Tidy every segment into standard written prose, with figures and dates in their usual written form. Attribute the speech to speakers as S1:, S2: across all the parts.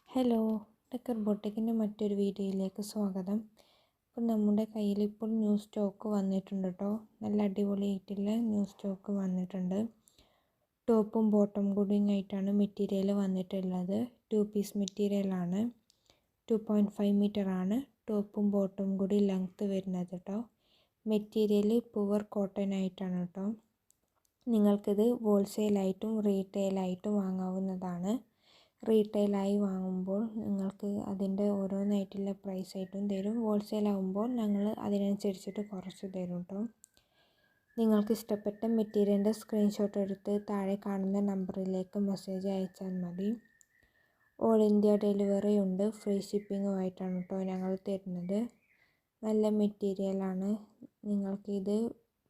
S1: Hello, decker ബോട്ടിക്കിൻ്റെ മറ്റൊരു വീഡിയോയിലേക്ക് സ്വാഗതം. അപ്പോൾ നമ്മുടെ കയ്യിൽ ഇപ്പോൾ ന്യൂ സ്റ്റോക്ക് വന്നിട്ടുണ്ട് കേട്ടോ. നല്ല അടിപൊളിയായിട്ടുള്ള ന്യൂ സ്റ്റോക്ക് വന്നിട്ടുണ്ട്. ടോപ്പും ബോട്ടം കൂടിയും ആയിട്ടാണ് മെറ്റീരിയൽ വന്നിട്ടുള്ളത്. 2 പീസ് മെറ്റീരിയലാണ്. 2.5 മീറ്ററാണ് ടോപ്പും ബോട്ടം കൂടി ലെങ്ത്ത് വരുന്നത് കേട്ടോ. മെറ്റീരിയൽ പ്യുവർ കോട്ടൺ ആയിട്ടാണ് കേട്ടോ. നിങ്ങൾക്കിത് ഹോൾസെയിലായിട്ടും റീറ്റെയിലായിട്ടും വാങ്ങാവുന്നതാണ്. റീറ്റെയിലായി വാങ്ങുമ്പോൾ നിങ്ങൾക്ക് അതിൻ്റെ ഓരോന്നായിട്ടുള്ള പ്രൈസായിട്ടും തരും. ഹോൾസെയിലാകുമ്പോൾ ഞങ്ങൾ അതിനനുസരിച്ചിട്ട് കുറച്ച് തരും കേട്ടോ. നിങ്ങൾക്ക് ഇഷ്ടപ്പെട്ട മെറ്റീരിയലിൻ്റെ സ്ക്രീൻഷോട്ട് എടുത്ത് താഴെ കാണുന്ന നമ്പറിലേക്ക് മെസ്സേജ് അയച്ചാൽ മതി. ഓൾ ഇന്ത്യ ഡെലിവറി ഉണ്ട്. ഫ്രീ ഷിപ്പിങ്ങുമായിട്ടാണ് കേട്ടോ ഞങ്ങൾ തരുന്നത്. നല്ല മെറ്റീരിയലാണ്. നിങ്ങൾക്കിത്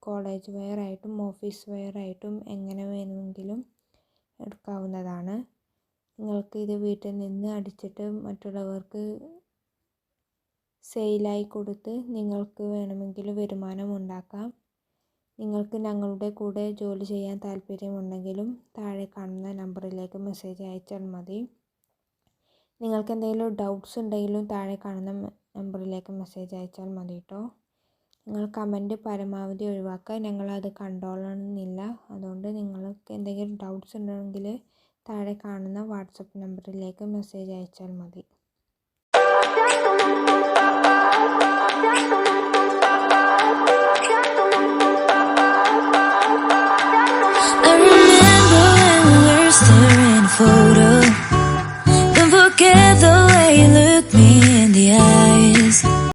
S1: കോളേജ് വെയർ ആയിട്ടും ഓഫീസ് വെയർ ആയിട്ടും എങ്ങനെ വേണമെങ്കിലും എടുക്കാവുന്നതാണ്. നിങ്ങൾക്ക് ഇത് വീട്ടിൽ നിന്ന് അടിച്ചിട്ട് മറ്റുള്ളവർക്ക് സെയിലായി കൊടുത്ത് നിങ്ങൾക്ക് വേണമെങ്കിൽ വരുമാനം ഉണ്ടാക്കാം. നിങ്ങൾക്ക് ഞങ്ങളുടെ കൂടെ ജോലി ചെയ്യാൻ താല്പര്യമുണ്ടെങ്കിലും താഴെ കാണുന്ന നമ്പറിലേക്ക് മെസ്സേജ് അയച്ചാൽ മതി. നിങ്ങൾക്ക് എന്തെങ്കിലും ഡൗട്ട്സ് ഉണ്ടെങ്കിലും താഴെ കാണുന്ന നമ്പറിലേക്ക് മെസ്സേജ് അയച്ചാൽ മതി കേട്ടോ. നിങ്ങൾ കമൻറ്റ് പരമാവധി ഒഴിവാക്കുക. ഞങ്ങളത് കണ്ടോളണമെന്നില്ല. അതുകൊണ്ട് നിങ്ങൾക്ക് എന്തെങ്കിലും ഡൗട്ട്സ് ഉണ്ടെങ്കിൽ താഴെ കാണുന്ന വാട്സപ്പ് നമ്പറിലേക്ക് മെസ്സേജ് അയച്ചാൽ മതി.
S2: I remember when we were staring photos.